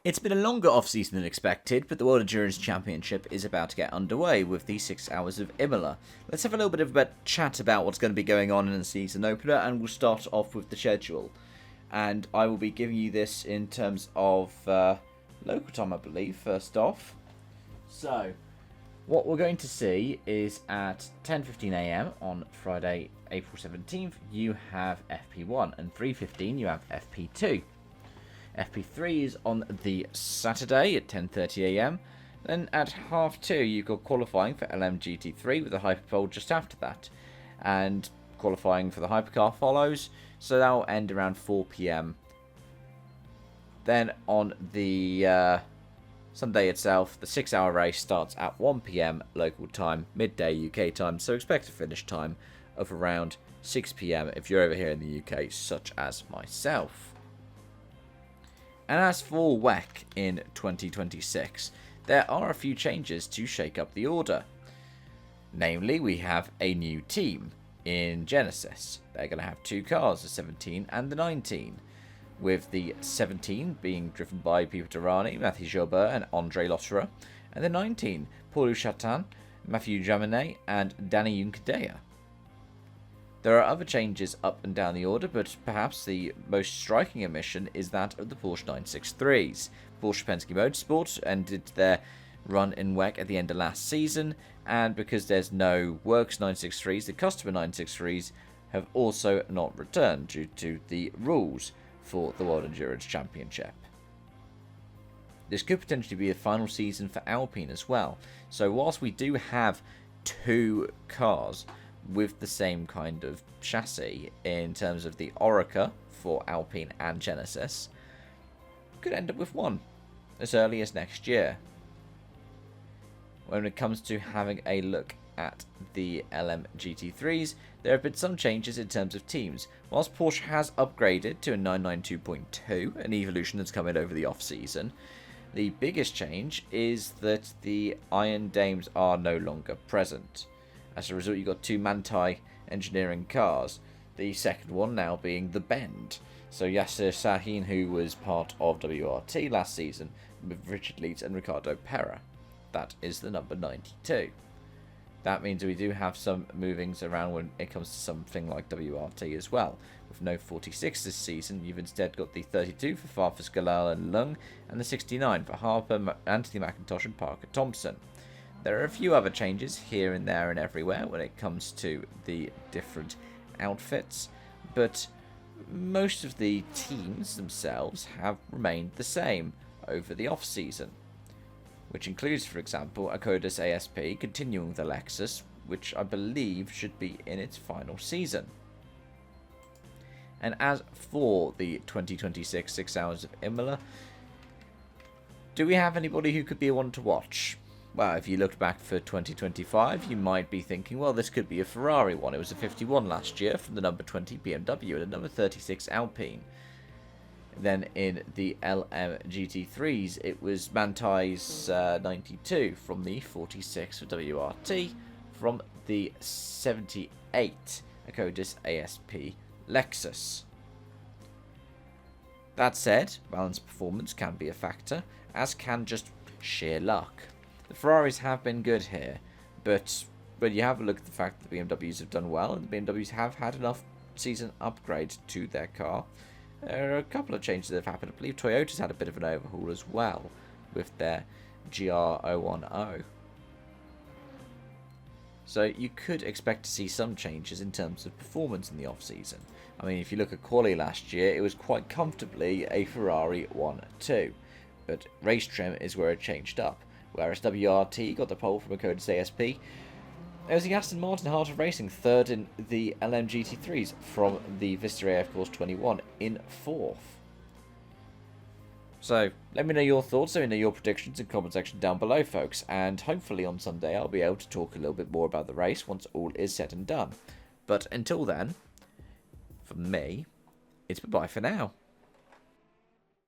It's been a longer off-season than expected, but the World Endurance Championship is about to get underway with the 6 hours of Imola. Let's have a little bit of a chat about what's going to be going on in the season opener, and we'll start off with the schedule. And I will be giving you this in terms of local time, I believe, first off. So, what we're going to see is at 10:15 AM on Friday, April 17th, you have FP1, and 3:15 you have FP2. FP3 is on the Saturday at 10:30 AM. Then at 2:30 you've got qualifying for LMGT3 with a Hyperpole just after that. And qualifying for the Hypercar follows, so that will end around 4 PM. Then on the Sunday itself, the 6-hour race starts at 1 PM local time, midday UK time, so expect a finish time of around 6 PM if you're over here in the UK, such as myself. And as for WEC in 2026, there are a few changes to shake up the order. Namely, we have a new team in Genesis. They're going to have 2 cars, the 17 and the 19, with the 17 being driven by Pipo Derani, Mathieu Jobert and Andre Lotterer, and the 19, Paul Chatin, Mathieu Jaminet and Danny Juncadella. There are other changes up and down the order, but perhaps the most striking omission is that of the Porsche 963s. Porsche Penske Motorsport ended their run in WEC at the end of last season, and because there's no Works 963s, the customer 963s have also not returned due to the rules for the World Endurance Championship. This could potentially be the final season for Alpine as well, so whilst we do have 2 cars with the same kind of chassis in terms of the Oreca for Alpine and Genesis, could end up with 1 as early as next year. When it comes to having a look at the LMGT3s, there have been some changes in terms of teams. Whilst Porsche has upgraded to a 992.2, an evolution that's come in over the off-season, the biggest change is that the Iron Dames are no longer present. As a result, you've got 2 Manthey engineering cars, the second one now being the Bend. So Yasser Sahin, who was part of WRT last season, with Richard Leeds and Ricardo Pera. That is the number 92. That means we do have some movings around when it comes to something like WRT as well. With no 46 this season, you've instead got the 32 for Farfus Galal and Lung, and the 69 for Harper, Anthony McIntosh and Parker Thompson. There are a few other changes here and there and everywhere when it comes to the different outfits, but most of the teams themselves have remained the same over the off-season, which includes, for example, Akodis ASP continuing with the Lexus, which I believe should be in its final season. And as for the 2026 6 hours of Imola, do we have anybody who could be one to watch? Well, if you looked back for 2025, you might be thinking, well, this could be a Ferrari one. It was a 51 last year from the number 20 BMW and a number 36 Alpine. Then in the LMGT3s, it was Manthey's 92 from the 46 for WRT, from the 78 Akodis ASP Lexus. That said, balanced performance can be a factor, as can just sheer luck. The Ferraris have been good here, but when you have a look at the fact that the BMWs have done well, and the BMWs have had enough season upgrades to their car, there are a couple of changes that have happened. I believe Toyota's had a bit of an overhaul as well with their GR010. So you could expect to see some changes in terms of performance in the off-season. I mean, if you look at quali last year, it was quite comfortably a Ferrari 1-2, but race trim is where it changed up. Whereas WRT got the pole from Akodis ASP, there was the Aston Martin Heart of Racing third in the LMGT3s from the Vista AF Course 21 in 4th. So, let me know your thoughts, let me know your predictions in the comment section down below, folks, and hopefully on Sunday I'll be able to talk a little bit more about the race once all is said and done. But until then, from me, it's bye-bye for now.